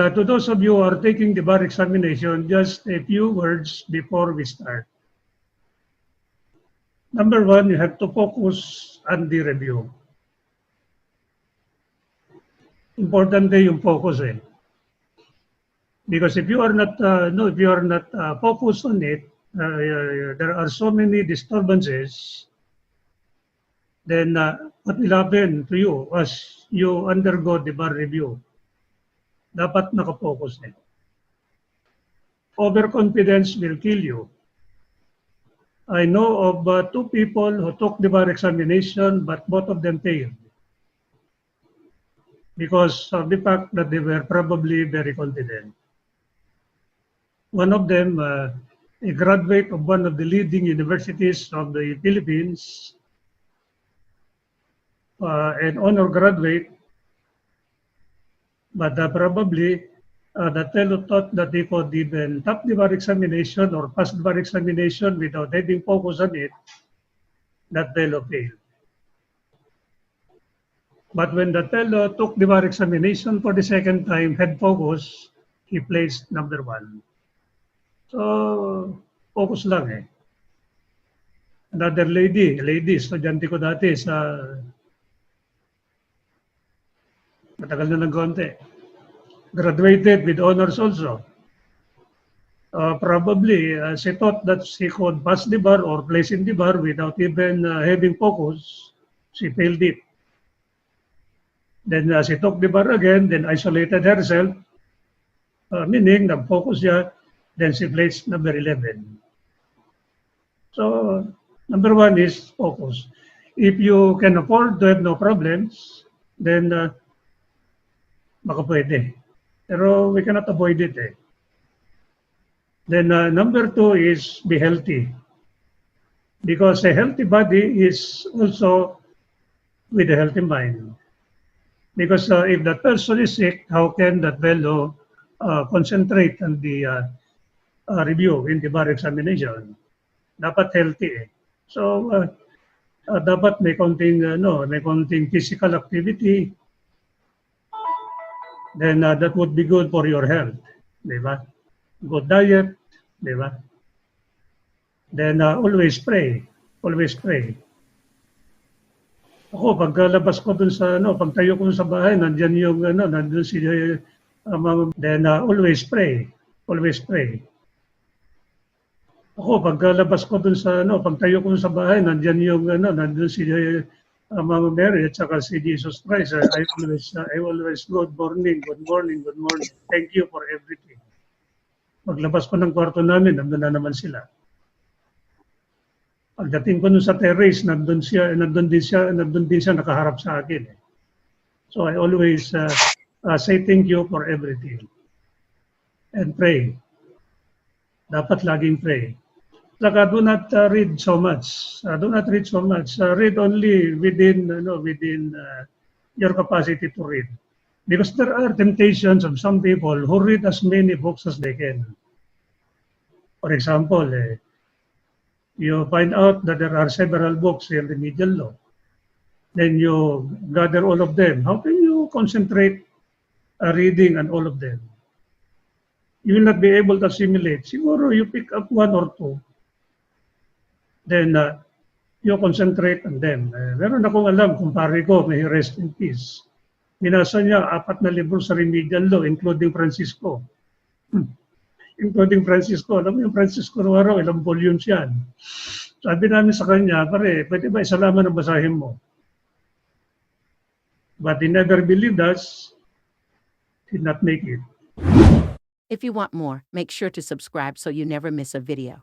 To those of you who are taking the bar examination, just a few words before we start. Number one, you have to focus on the review. Importante yung focus eh. Because if you are not, focused on it, there are so many disturbances. Then what will happen to you as you undergo the bar review? Dapat nakafocus eh. Overconfidence will kill you. I know of two people who took the bar examination, but both of them failed because of the fact that they were probably very confident. One of them, a graduate of one of the leading universities of the Philippines, an honor graduate, but probably that fellow thought that they could even top the bar examination or pass the bar examination without having focus on it. That fellow failed. But when that fellow took the bar examination for the second time, had focus, he placed number 1. So, focus lang eh. Another lady, estudyante ko dati sa matagal na ng konti. Graduated with honors also. Probably she thought that she could pass the bar or place in the bar without even having focus. She failed it. Then she took the bar again, then isolated herself, meaning nag-focus siya, then she placed number 11. So, number 1 is focus. If you can afford to have no problems, then baka pwede. Pero we cannot avoid it eh. Then number 2 is be healthy. Because a healthy body is also with a healthy mind. Because if that person is sick, how can that fellow concentrate on the review in the bar examination? Dapat healthy eh. So dapat may konting physical activity. Then that would be good for your health, di ba? Good diet, di ba? Then always pray, always pray. Ako pagkalabas ko dun sa pagtayo ko sa bahay, nandiyan yung nandoon si then always pray, always pray. Ako pagkalabas ko dun sa pagtayo ko sa bahay, nandiyan yung nandoon si Mama Mary at saka si Jesus Christ. I always good morning, good morning, good morning. Thank you for everything. Paglabas ko ng kwarto namin, nandun na naman sila. Pagdating ko nun sa terrace, nandun din siya nakaharap sa akin. So I always say thank you for everything. And pray. Dapat laging pray. Saka do not read so much. Do not read so much. Read only within your capacity to read. Because there are temptations of some people who read as many books as they can. For example, you find out that there are several books in remedial law. Then you gather all of them. How can you concentrate reading on all of them? You will not be able to assimilate. Siguro you pick up 1 or 2. Then you concentrate on them. Meron akong alam, kumpare ko, may rest in peace. Binasa niya 4 na libro sa remedial law, including Francisco. Including Francisco. Alam mo yung Francisco Ruaro, ilang volumes yan. Sabi namin sa kanya, pare, pwede ba isa lamang ang basahin mo? But he never believed us. Did not make it. If you want more, make sure to subscribe so you never miss a video.